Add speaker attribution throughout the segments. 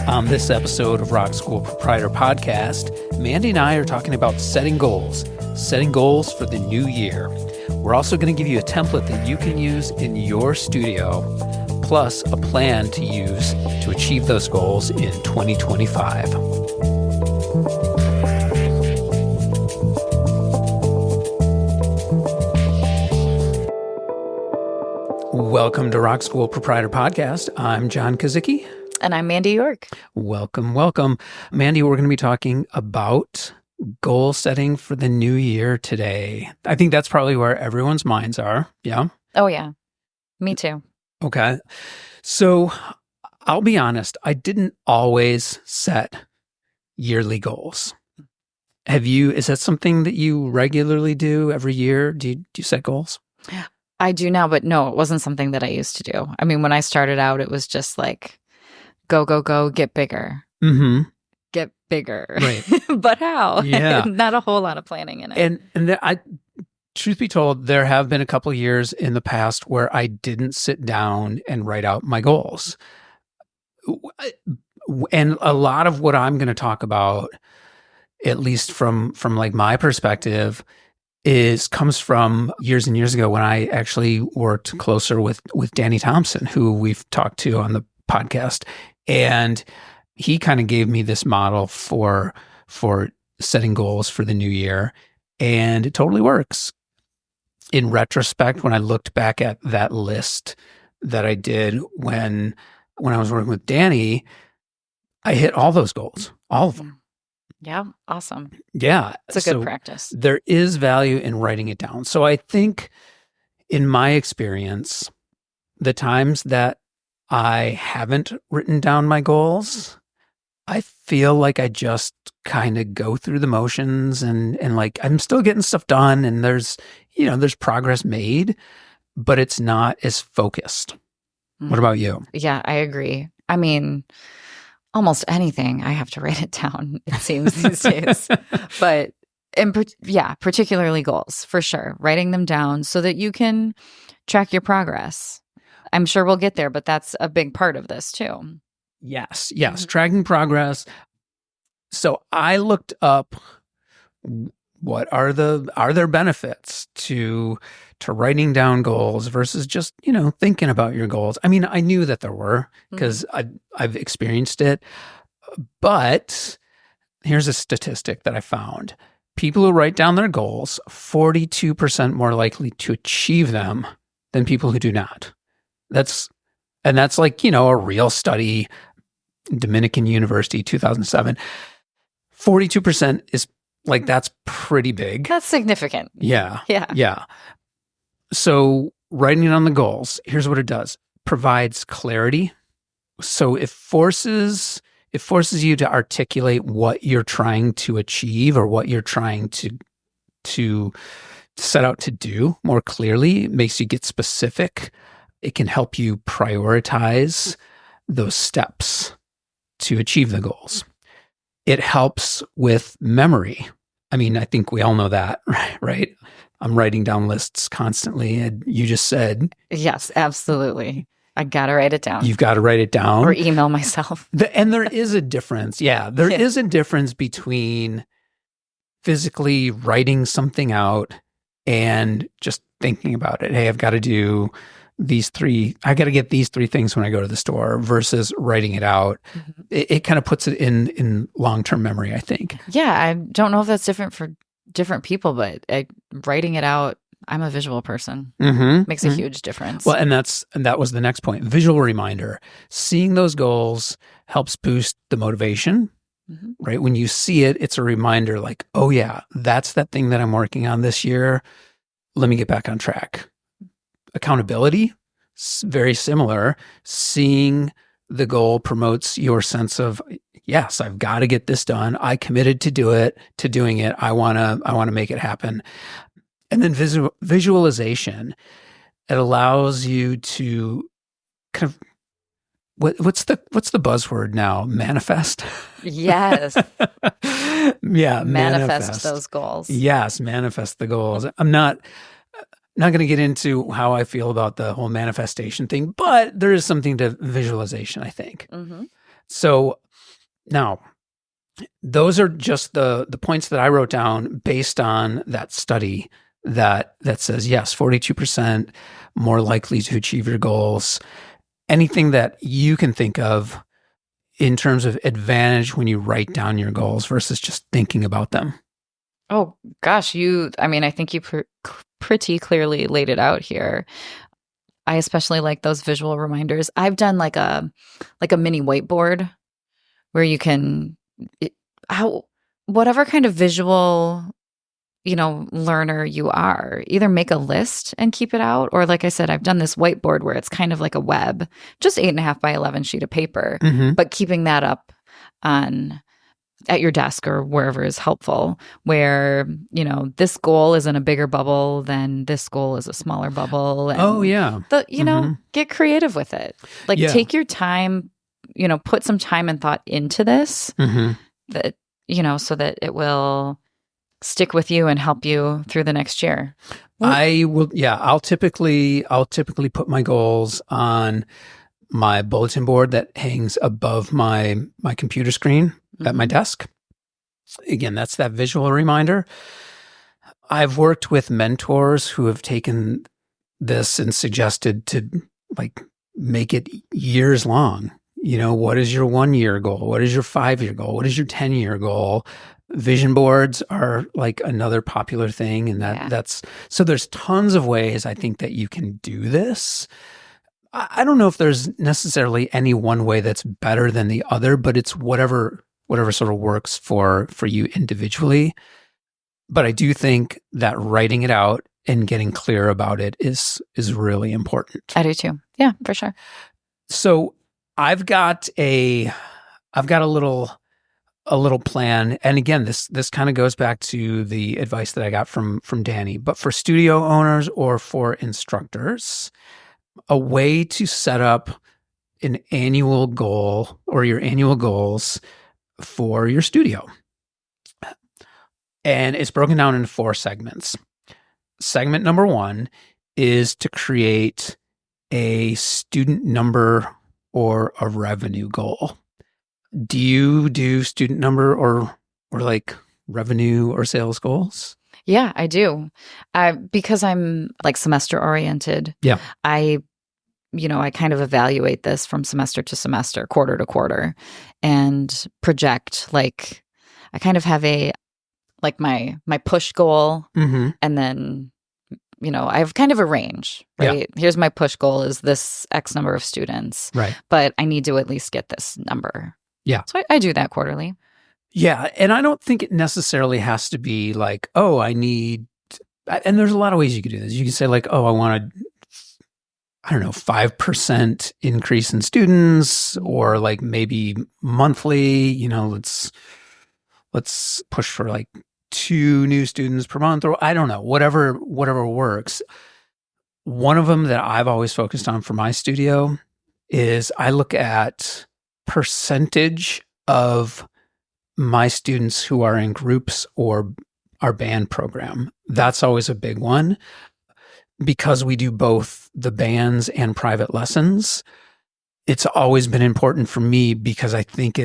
Speaker 1: On this episode of Rock School Proprietor Podcast, Mandy and I are talking about setting goals for the new year. We're also going to give you a template that you can use in your studio, plus a plan to use to achieve those goals in 2025. Welcome to Rock School Proprietor Podcast. I'm John Kazicki.
Speaker 2: And I'm Mandy York.
Speaker 1: Welcome. Mandy, we're going to be talking about goal setting for the new year today. I think that's probably where everyone's minds are. Yeah?
Speaker 2: Oh, yeah. Me too.
Speaker 1: Okay. So I'll be honest, I didn't always set yearly goals. Is that something that you regularly do every year? Do you set goals?
Speaker 2: I do now, but no, it wasn't something that I used to do. I mean, when I started out, it was just like, go, go, go, get bigger. Mm-hmm. Get bigger.
Speaker 1: Right.
Speaker 2: But how?
Speaker 1: Yeah.
Speaker 2: Not a whole lot of planning in it.
Speaker 1: And truth be told, there have been a couple of years in the past where I didn't sit down and write out my goals. And a lot of what I'm going to talk about, at least from like my perspective, comes from years and years ago when I actually worked closer with Danny Thompson, who we've talked to on the podcast. And he kind of gave me this model for setting goals for the new year. And it totally works. In retrospect, when I looked back at that list that I did when I was working with Danny, I hit all those goals, all of them.
Speaker 2: Yeah, awesome.
Speaker 1: Yeah.
Speaker 2: It's a good practice.
Speaker 1: There is value in writing it down. So I think in my experience, the times that I haven't written down my goals, I feel like I just kind of go through the motions and like I'm still getting stuff done and there's progress made, but it's not as focused. Mm-hmm. What about you?
Speaker 2: Yeah, I agree. I mean, almost anything, I have to write it down, it seems these days. But particularly goals, for sure. Writing them down so that you can track your progress. I'm sure we'll get there, but that's a big part of this too.
Speaker 1: Yes. Mm-hmm. Tracking progress. So I looked up what are there benefits to writing down goals versus just, thinking about your goals. I mean, I knew that there were because I've experienced it, but here's a statistic that I found. People who write down their goals, 42% more likely to achieve them than people who do not. That's like, a real study, Dominican University, 2007. 42% is like, that's pretty big.
Speaker 2: That's significant.
Speaker 1: Yeah. So writing down the goals, here's what it does. Provides clarity. So it forces you to articulate what you're trying to achieve or what you're trying to set out to do more clearly. It makes you get specific. It can help you prioritize those steps to achieve the goals. It helps with memory. I mean, I think we all know that, right? I'm writing down lists constantly, and you just said...
Speaker 2: Yes, absolutely. I got to write it down.
Speaker 1: You've got to write it down.
Speaker 2: Or email myself.
Speaker 1: And there is a difference. Yeah, there is a difference between physically writing something out and just thinking about it. Hey, I've got to do I got to get these 3 things when I go to the store versus writing it out. Mm-hmm. It kind of puts it in long-term memory, I think.
Speaker 2: Yeah, I don't know if that's different for different people, but writing it out, I'm a visual person. Mm-hmm. Makes a huge difference.
Speaker 1: Well, and that was the next point. Visual reminder. Seeing those goals helps boost the motivation, right? When you see it, it's a reminder like, oh yeah, that's that thing that I'm working on this year. Let me get back on track. Accountability, very similar. Seeing the goal promotes your sense of, yes, I've got to get this done. I committed to doing it. I want to make it happen. And then visualization, it allows you to kind of, what's the buzzword now? Manifest?
Speaker 2: Yes.
Speaker 1: Yeah.
Speaker 2: Manifest those goals.
Speaker 1: Yes. Manifest the goals. I'm not going to get into how I feel about the whole manifestation thing, but there is something to visualization, I think. Mm-hmm. So Now, those are just the points that I wrote down based on that study that says, yes, 42% more likely to achieve your goals. Anything that you can think of in terms of advantage when you write down your goals versus just thinking about them?
Speaker 2: Oh, gosh, I think you pretty clearly laid it out here. I especially like those visual reminders. I've done like a mini whiteboard where you can, whatever kind of visual, learner you are, either make a list and keep it out, or like I said, I've done this whiteboard where it's kind of like a web, just 8.5 by 11 sheet of paper, but keeping that up at your desk or wherever is helpful, where, this goal is in a bigger bubble than this goal is a smaller bubble. And get creative with it. Like take your time, put some time and thought into this that, so that it will stick with you and help you through the next year.
Speaker 1: I will. Yeah. I'll typically put my goals on my bulletin board that hangs above my computer screen at my desk. Again, that's that visual reminder. I've worked with mentors who have taken this and suggested to make it years long. What is your 1 year goal? What is your 5 year goal? What is your 10-year goal? Vision boards are like another popular thing. And that's, so there's tons of ways I think that you can do this. I don't know if there's necessarily any one way that's better than the other, but it's whatever sort of works for you individually. But I do think that writing it out and getting clear about it is really important.
Speaker 2: I do too. Yeah, for sure.
Speaker 1: So I've got a little plan. And again, this kind of goes back to the advice that I got from Danny, but for studio owners or for instructors, a way to set up an annual goal or your annual goals for your studio. And it's broken down into 4 segments. Segment number 1 is to create a student number or a revenue goal. Do you do student number or like revenue or sales goals?
Speaker 2: Yeah, I do. Because I'm like semester oriented.
Speaker 1: Yeah.
Speaker 2: I kind of evaluate this from semester to semester, quarter to quarter, and project. Like I kind of have my push goal, and then I have kind of a range, right? Yeah. Here's my push goal is this X number of students,
Speaker 1: right? But
Speaker 2: I need to at least get this number.
Speaker 1: Yeah.
Speaker 2: So I do that quarterly.
Speaker 1: Yeah, and I don't think it necessarily has to be like, oh, I need. And there's a lot of ways you could do this. You can say like, oh, I want to. I don't know, 5% increase in students, or like maybe monthly, let's push for like 2 new students per month, or I don't know, whatever works. One of them that I've always focused on for my studio is I look at percentage of my students who are in groups or our band program. That's always a big one. Because we do both the bands and private lessons, it's always been important for me because I think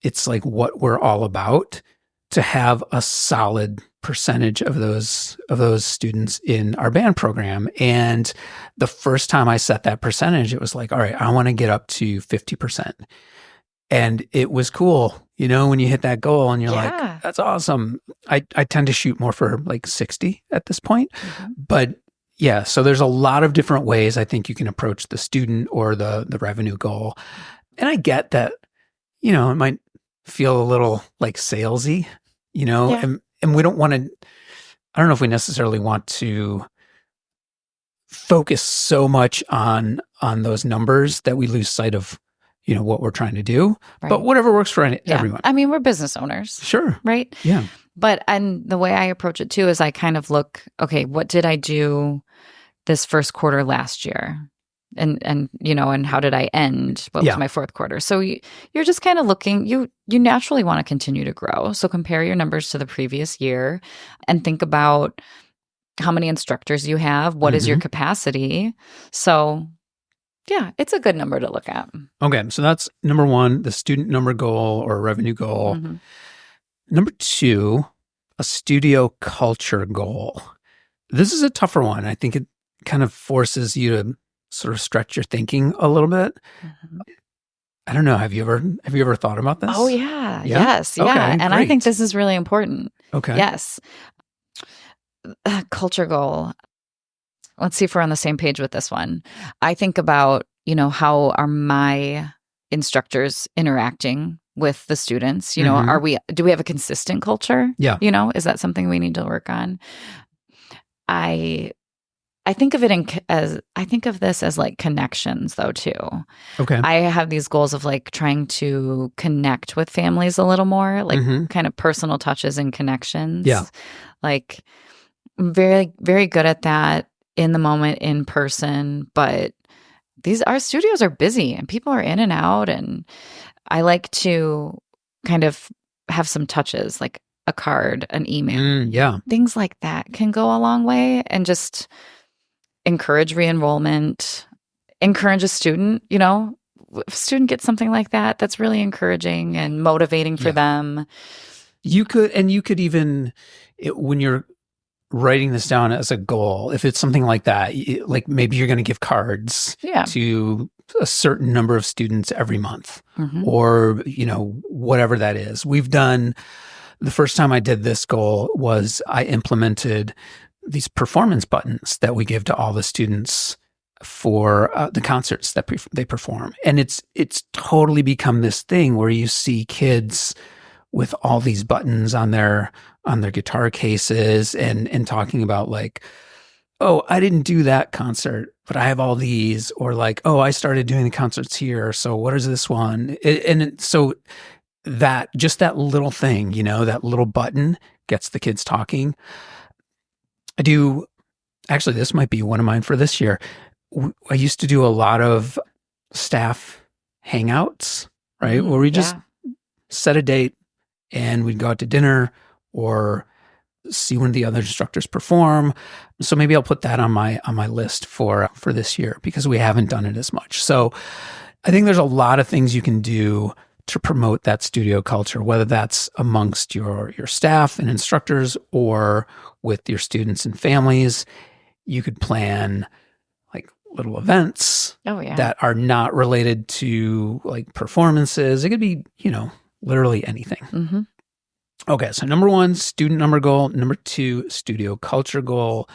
Speaker 1: it's like what we're all about, to have a solid percentage of those students in our band program. And the first time I set that percentage, it was like, all right, I want to get up to 50%. And it was cool, when you hit that goal and you're like, that's awesome. I tend to shoot more for like 60 at this point, but yeah, so there's a lot of different ways I think you can approach the student or the revenue goal. And I get that, it might feel a little like salesy, and we don't want to, I don't know if we necessarily want to focus so much on those numbers that we lose sight of, what we're trying to do. Right. But whatever works for everyone.
Speaker 2: I mean, we're business owners.
Speaker 1: Sure.
Speaker 2: Right?
Speaker 1: Yeah.
Speaker 2: And the way I approach it too is I kind of look, okay, what did I do this first quarter last year? And how did I end? What was my fourth quarter? So you're just kind of looking, you naturally want to continue to grow. So compare your numbers to the previous year and think about how many instructors you have. What is your capacity? So Yeah, it's a good number to look at.
Speaker 1: Okay, so that's number 1, the student number goal or revenue goal.
Speaker 2: Mm-hmm.
Speaker 1: Number 2, a studio culture goal. This is a tougher one. I think it kind of forces you to sort of stretch your thinking a little bit.
Speaker 2: Mm-hmm.
Speaker 1: I don't know. Have you ever thought about this?
Speaker 2: Oh, yeah.
Speaker 1: Yeah?
Speaker 2: Yes. Yeah.
Speaker 1: Okay,
Speaker 2: And I think
Speaker 1: great.
Speaker 2: this is really important.
Speaker 1: Okay.
Speaker 2: Yes. Culture goal. Let's see if we're on the same page with this one. I think about, how are my instructors interacting with the students?
Speaker 1: Mhm.
Speaker 2: Do we have a consistent culture?
Speaker 1: Yeah.
Speaker 2: Is that something we need to work on? I think of this as like connections though too.
Speaker 1: Okay.
Speaker 2: I have these goals of like trying to connect with families a little more, like kind of personal touches and connections.
Speaker 1: Yeah.
Speaker 2: Like I'm very, very good at that in the moment in person, but our studios are busy and people are in and out, and I like to kind of have some touches like a card, an email.
Speaker 1: Yeah.
Speaker 2: Things like that can go a long way, and just encourage re-enrollment, encourage a student, if a student gets something like that, that's really encouraging and motivating for them.
Speaker 1: You could even, when you're writing this down as a goal, if it's something like that, like maybe you're going to give cards to a certain number of students every month, or, whatever that is. The first time I did this goal was I implemented these performance buttons that we give to all the students for the concerts that they perform. And it's totally become this thing where you see kids with all these buttons on their guitar cases and talking about like, oh, I didn't do that concert, but I have all these, or like, oh, I started doing the concerts here. So what is this one? So that little thing, that little button gets the kids talking. Actually, this might be one of mine for this year. I used to do a lot of staff hangouts, right? Where we just set a date and we'd go out to dinner or see one of the other instructors perform. So maybe I'll put that on my list for this year, because we haven't done it as much. So I think there's a lot of things you can do to promote that studio culture, whether that's amongst your staff and instructors or with your students and families. You could plan like little events that are not related to like performances. It could be, literally anything. Okay, so number 1, student number goal. Number 2, studio culture goal.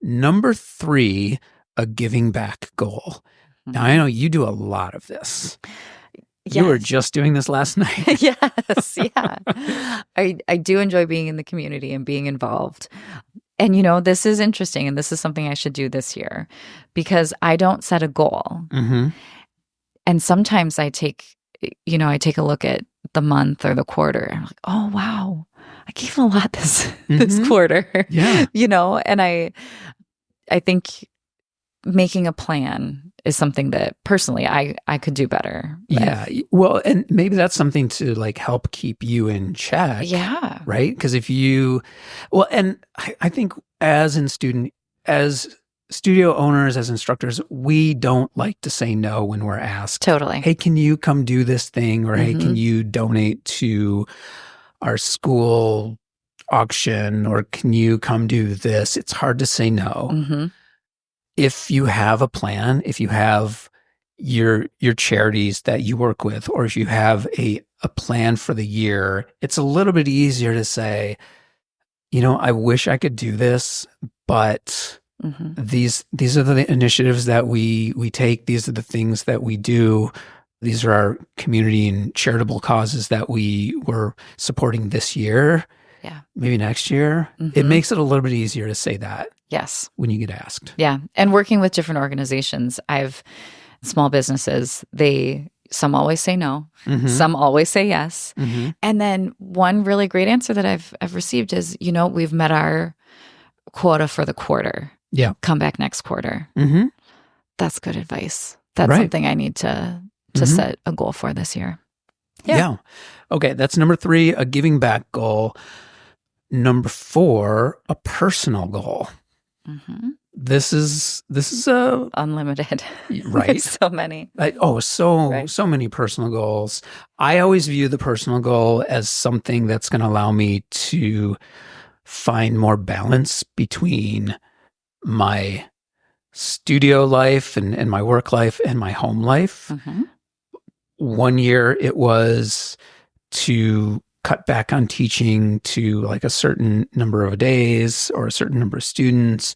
Speaker 1: Number 3, a giving back goal. Now, I know you do a lot of this. Yes. You were just doing this last night.
Speaker 2: Yes, yeah. I do enjoy being in the community and being involved. And, this is interesting, and this is something I should do this year, because I don't set a goal. And sometimes I take a look at the month or the quarter, and I'm like, oh, wow, I gave a lot this quarter.
Speaker 1: Yeah.
Speaker 2: And I think making a plan is something that personally I could do better with.
Speaker 1: Yeah. Well, and maybe that's something to like help keep you in check.
Speaker 2: Yeah.
Speaker 1: Right? Because and I think as studio owners, as instructors, we don't like to say no when we're asked.
Speaker 2: Totally.
Speaker 1: Hey, can you come do this thing? Or hey, can you donate to our school auction? Or can you come do this? It's hard to say no. If you have a plan, if you have your charities that you work with, or if you have a plan for the year, it's a little bit easier to say, I wish I could do this, but these are the initiatives that we take. These are the things that we do. These are our community and charitable causes that we were supporting this year. Yeah. Maybe next year. It makes it a little bit easier to say that.
Speaker 2: Yes.
Speaker 1: When you get asked.
Speaker 2: Yeah. And working with different organizations, small businesses, some always say no, some always say yes. And then one really great answer that I've received is, we've met our quota for the quarter.
Speaker 1: Yeah.
Speaker 2: Come back next quarter. That's good advice. That's something I need to set a goal for this year.
Speaker 1: Yeah. Okay. That's number 3, a giving back goal. Number 4, a personal goal. this is a
Speaker 2: Unlimited.
Speaker 1: right.
Speaker 2: There's so many.
Speaker 1: So many personal goals. I always view the personal goal as something that's going to allow me to find more balance between my studio life and my work life and my home life.
Speaker 2: Mm-hmm.
Speaker 1: One year it was to cut back on teaching to like a certain number of days or a certain number of students.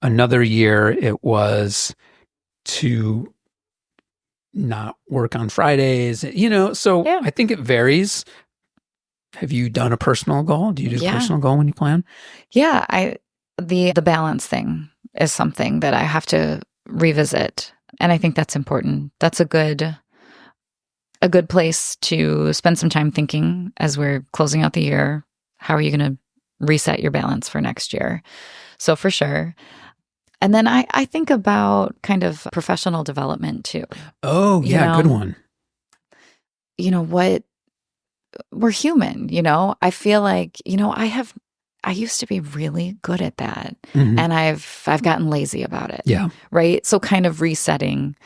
Speaker 1: Another year it was to not work on Fridays, so
Speaker 2: Yeah.
Speaker 1: I think it varies. Have you done a personal goal? Do you do a
Speaker 2: Yeah.
Speaker 1: personal goal when you plan?
Speaker 2: Yeah, the balance thing is something that I have to revisit, and I think that's important. That's a good place to spend some time thinking as we're closing out the year. How are you going to reset your balance for next year? So for sure. And then I think about kind of professional development too.
Speaker 1: Oh, yeah, good one.
Speaker 2: What we're human, I feel like, I used to be really good at that.
Speaker 1: Mhm.
Speaker 2: And I've gotten lazy about it.
Speaker 1: Yeah.
Speaker 2: Right. So kind of resetting,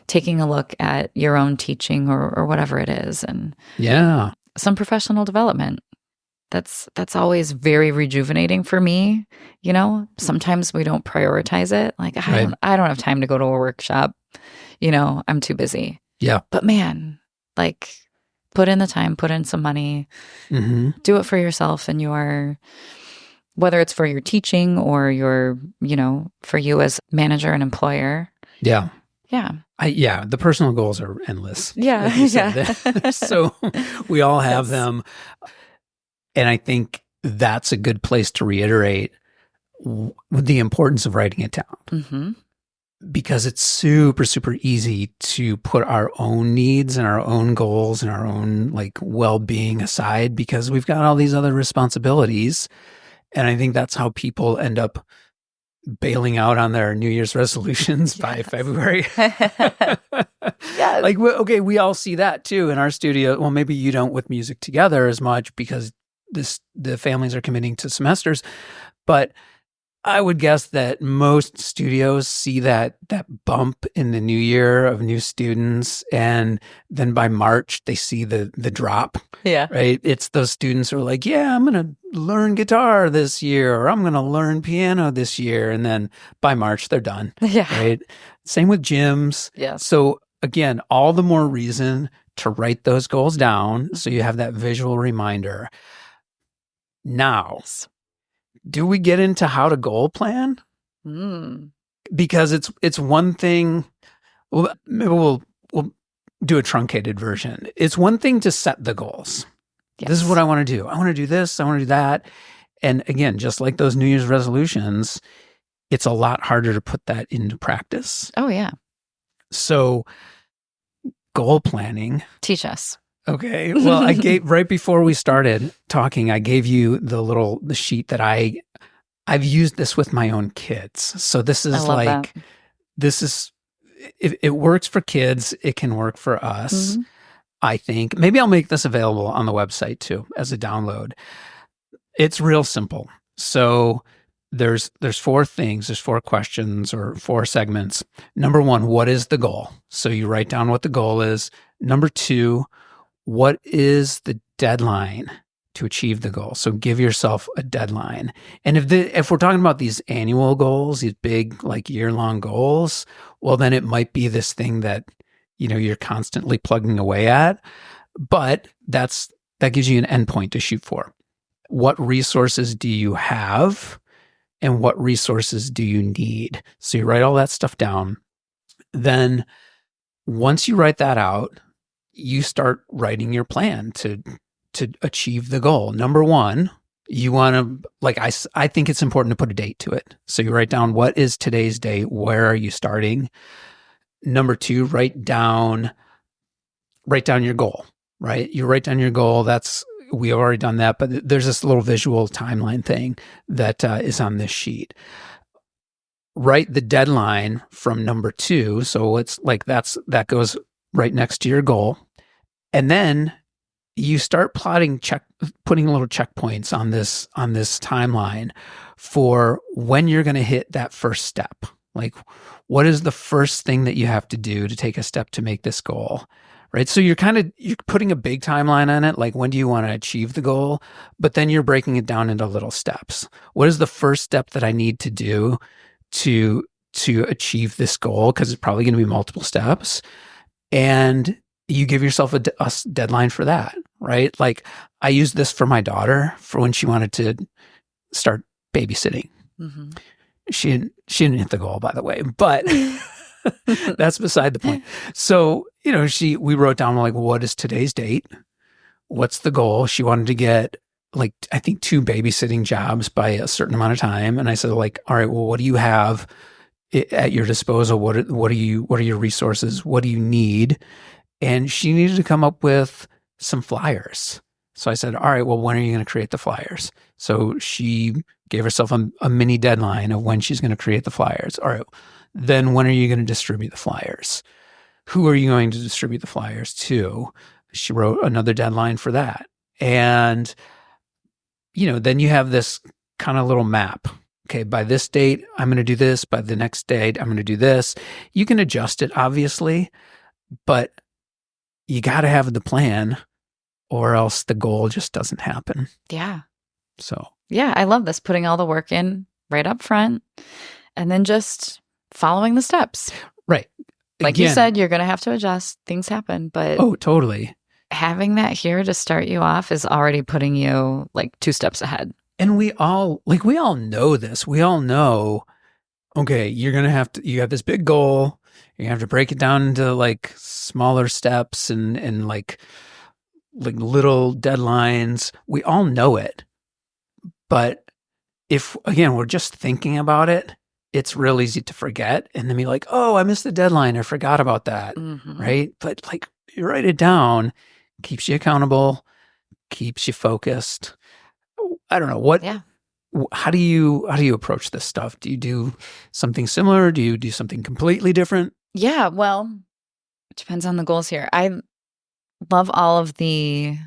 Speaker 2: taking a look at your own teaching or whatever it is, and
Speaker 1: Yeah.
Speaker 2: some professional development. That's always very rejuvenating for me. Sometimes we don't prioritize it. Like
Speaker 1: Right.
Speaker 2: I don't have time to go to a workshop. I'm too busy.
Speaker 1: Yeah.
Speaker 2: But man, like put in the time, put in some money,
Speaker 1: Mm-hmm.
Speaker 2: do it for yourself and whether it's for your teaching or for you as manager and employer.
Speaker 1: Yeah.
Speaker 2: Yeah.
Speaker 1: The personal goals are endless.
Speaker 2: Yeah.
Speaker 1: like you said.
Speaker 2: Yeah.
Speaker 1: So we all have
Speaker 2: Yes.
Speaker 1: them. And I think that's a good place to reiterate the importance of writing it down.
Speaker 2: Mm-hmm.
Speaker 1: Because it's super, super easy to put our own needs and our own goals and our own like well-being aside because we've got all these other responsibilities. And I think that's how people end up bailing out on their New Year's resolutions by February.
Speaker 2: Yes.
Speaker 1: Like, okay, we all see that too in our studio. Well, maybe you don't with Music Together as much because the families are committing to semesters, but I would guess that most studios see that bump in the new year of new students, and then by March they see the drop.
Speaker 2: Yeah.
Speaker 1: Right? It's those students who are like, "Yeah, I'm going to learn guitar this year, or I'm going to learn piano this year," and then by March they're done.
Speaker 2: Yeah.
Speaker 1: Right? Same with gyms.
Speaker 2: Yes.
Speaker 1: So again, all the more reason to write those goals down so you have that visual reminder. Now, do we get into how to goal plan? Because it's one thing. Well, maybe we'll do a truncated version. It's one thing to set the goals.
Speaker 2: Yes.
Speaker 1: This is what I want to do. I want to do this. I want to do that. And again, just like those New Year's resolutions, it's a lot harder to put that into practice.
Speaker 2: Oh, yeah.
Speaker 1: So goal planning.
Speaker 2: Teach us.
Speaker 1: Okay. Well, I gave right before we started talking, I gave you the sheet that I've used this with my own kids. So this is like,
Speaker 2: that.
Speaker 1: This is, if it works for kids, it can work for us.
Speaker 2: Mm-hmm.
Speaker 1: I think maybe I'll make this available on the website too as a download. It's real simple. So there's 4 things, there's 4 questions or 4 segments. Number 1, what is the goal? So you write down what the goal is. Number 2, what is the deadline to achieve the goal? So give yourself a deadline. And if we're talking about these annual goals, these big like year-long goals, well, then it might be this thing that, you're constantly plugging away at, but that gives you an endpoint to shoot for. What resources do you have and what resources do you need? So you write all that stuff down. Then once you write that out, you start writing your plan to achieve the goal. Number 1, you want to, like, I think it's important to put a date to it. So you write down, what is today's date? Where are you starting? Number 2, write down your goal, right? You write down your goal. We've already done that, but there's this little visual timeline thing that is on this sheet. Write the deadline from number 2. So it's like that goes right next to your goal. And then you start putting little checkpoints on this timeline for when you're going to hit that first step. Like, what is the first thing that you have to do to take a step to make this goal? Right. So you're putting a big timeline on it. Like, when do you want to achieve the goal? But then you're breaking it down into little steps. What is the first step that I need to do to achieve this goal? Because it's probably going to be multiple steps. And you give yourself a deadline for that, right? Like, I used this for my daughter for when she wanted to start babysitting. Mm-hmm. She didn't hit the goal, by the way, but that's beside the point. So, we wrote down, like, what is today's date? What's the goal? She wanted to get, like, I think 2 babysitting jobs by a certain amount of time. And I said, like, all right, well, what do you have at your disposal? What are your resources? What do you need? And she needed to come up with some flyers. So I said, all right, well, when are you going to create the flyers? So she gave herself a mini deadline of when she's going to create the flyers. All right, then when are you going to distribute the flyers? Who are you going to distribute the flyers to? She wrote another deadline for that. And, then you have this kind of little map. Okay, by this date, I'm going to do this. By the next date, I'm going to do this. You can adjust it, obviously, but you got to have the plan, or else the goal just doesn't happen.
Speaker 2: Yeah.
Speaker 1: So.
Speaker 2: Yeah, I love this. Putting all the work in right up front and then just following the steps.
Speaker 1: Right.
Speaker 2: Like you said, you're going to have to adjust. Things happen, but.
Speaker 1: Oh, totally.
Speaker 2: Having that here to start you off is already putting you like 2 steps ahead.
Speaker 1: And we all know this. We all know, okay, you have this big goal. You have to break it down into like smaller steps and like little deadlines. We all know it. But if, again, we're just thinking about it, it's real easy to forget and then be like, oh, I missed the deadline. I forgot about that. Mm-hmm. Right. But like, you write it down, keeps you accountable, keeps you focused. I don't know what. Yeah. How do you approach this stuff? Do you do something similar? Do you do something completely different?
Speaker 2: Yeah, well, it depends on the goals here. I love all of the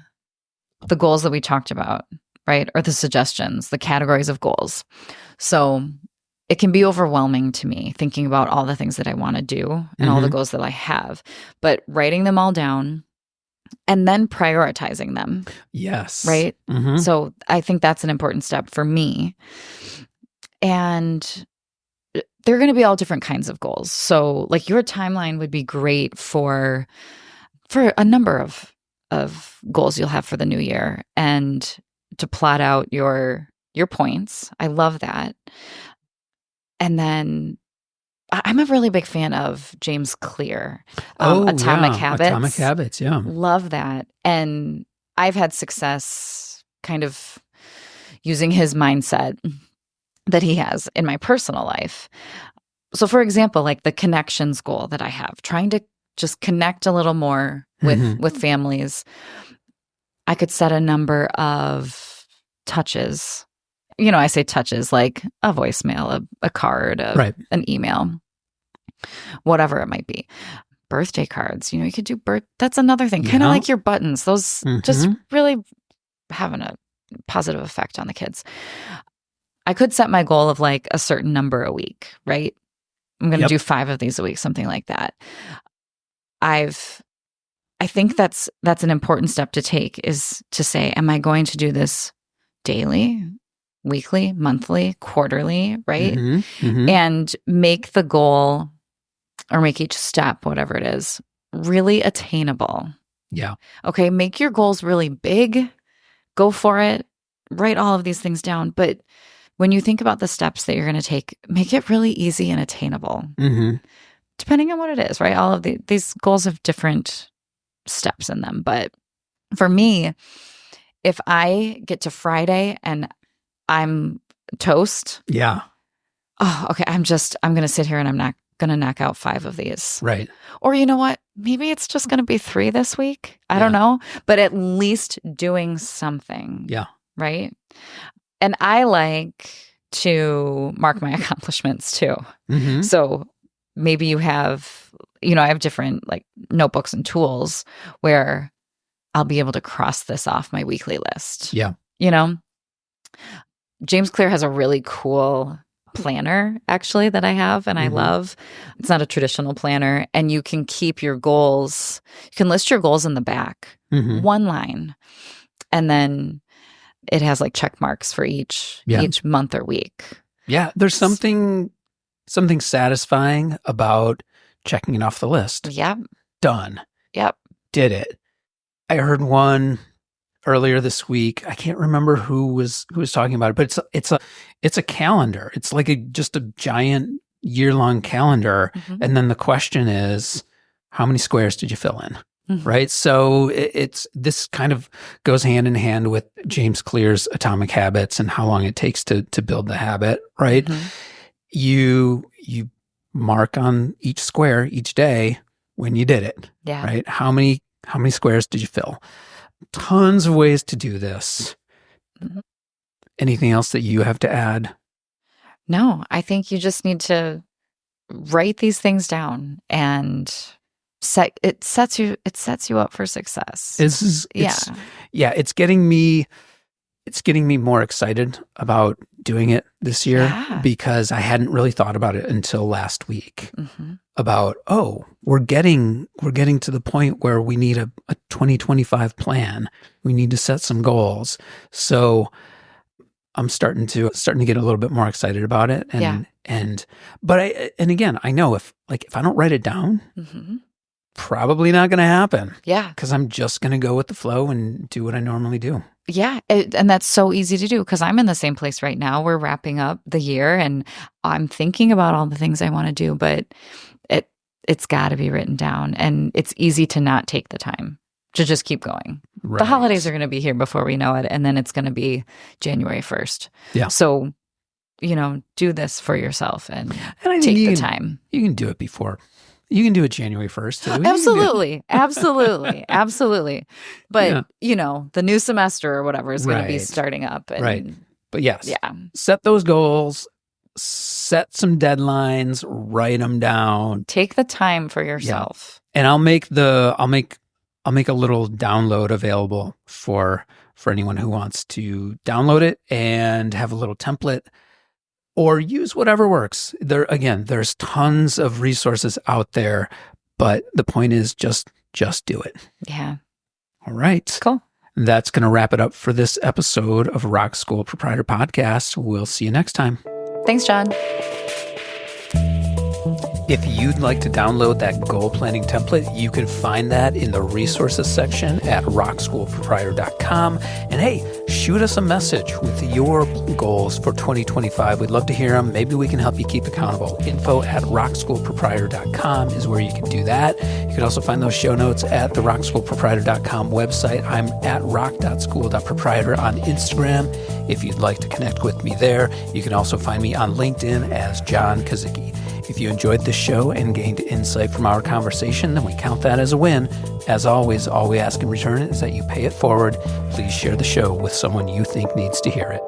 Speaker 2: goals that we talked about, right? Or the suggestions, the categories of goals. So it can be overwhelming to me thinking about all the things that I want to do and all the goals that I have, but writing them all down and then prioritizing them.
Speaker 1: Yes.
Speaker 2: Right? Mm-hmm. So I think that's an important step for me. And they're going to be all different kinds of goals. So like your timeline would be great for a number of goals you'll have for the new year and to plot out your points. I love that. And then I'm a really big fan of James Clear, Atomic Habits.
Speaker 1: Atomic Habits, yeah.
Speaker 2: Love that. And I've had success kind of using his mindset that he has in my personal life. So for example, like the connections goal that I have, trying to just connect a little more with families. I could set a number of touches. I say touches like a voicemail, a card, an email, whatever it might be. Birthday cards, you could do that's another thing. Kind of like your buttons. Those just really having a positive effect on the kids. I could set my goal of like a certain number a week, right? I'm going to do 5 of these a week, something like that. I think that's an important step to take, is to say, am I going to do this daily, weekly, monthly, quarterly, right? And make the goal, or make each step, whatever it is, really attainable.
Speaker 1: Yeah.
Speaker 2: Okay, make your goals really big. Go for it. Write all of these things down. But when you think about the steps that you're going to take, make it really easy and attainable. Depending on what it is, right? All of these goals have different steps in them. But for me, if I get to Friday and I'm toast.
Speaker 1: Yeah.
Speaker 2: Oh, okay. I'm going to sit here and I'm not going to knock out 5 of these.
Speaker 1: Right.
Speaker 2: Or you know what? Maybe it's just going to be 3 this week. I don't know. But at least doing something.
Speaker 1: Yeah.
Speaker 2: Right. And I like to mark my accomplishments too. So maybe you have, I have different like notebooks and tools where I'll be able to cross this off my weekly list.
Speaker 1: Yeah.
Speaker 2: James Clear has a really cool planner actually that I have and I love. It's not a traditional planner, and you can keep your goals. You can list your goals in the back, one line, and then it has like check marks for each month or week.
Speaker 1: Yeah, there's something satisfying about checking it off the list.
Speaker 2: Yep.
Speaker 1: Done.
Speaker 2: Yep.
Speaker 1: Did it. I heard one earlier this week. I can't remember who was talking about it, but it's a calendar. It's like just a giant year-long calendar. And then the question is, how many squares did you fill in? Right? So it's this kind of goes hand in hand with James Clear's Atomic Habits and how long it takes to build the habit, right? You mark on each square each day when you did it.
Speaker 2: Yeah.
Speaker 1: Right? How many squares did you fill? Tons of ways to do this. Anything else that you have to add?
Speaker 2: No, I think you just need to write these things down and it sets you up for success. It's getting me more excited about doing it this year because I hadn't really thought about it until last week. About we're getting to the point where we need a 2025 plan. We need to set some goals. So I'm starting to get a little bit more excited about it. But again, I know if I don't write it down, probably not going to happen. Yeah. Because I'm just going to go with the flow and do what I normally do. Yeah. And that's so easy to do because I'm in the same place right now. We're wrapping up the year and I'm thinking about all the things I want to do, but it's got to be written down, and it's easy to not take the time to just keep going. Right. The holidays are going to be here before we know it, and then it's going to be January 1st. Yeah. So, do this for yourself and take the time.
Speaker 1: You can do it before. You can do it January 1st too.
Speaker 2: Absolutely. But, the new semester or whatever is going to be starting up.
Speaker 1: Right. But yes, set those goals, set some deadlines, write them down.
Speaker 2: Take the time for yourself.
Speaker 1: Yeah. And I'll make a little download available for anyone who wants to download it and have a little template. Or use whatever works. There's tons of resources out there, but the point is just do it.
Speaker 2: Yeah.
Speaker 1: All right.
Speaker 2: Cool.
Speaker 1: That's going to wrap it up for this episode of Rock School Proprietor Podcast. We'll see you next time.
Speaker 2: Thanks, John.
Speaker 1: If you'd like to download that goal planning template, you can find that in the resources section at rockschoolproprietor.com. And hey, shoot us a message with your goals for 2025. We'd love to hear them. Maybe we can help you keep accountable. info@rockschoolproprietor.com is where you can do that. You can also find those show notes at the rockschoolproprietor.com website. I'm at rock.school.proprietor on Instagram. If you'd like to connect with me there, you can also find me on LinkedIn as John Kazicki. If you enjoyed this show and gained insight from our conversation, then we count that as a win. As always, all we ask in return is that you pay it forward. Please share the show with someone you think needs to hear it.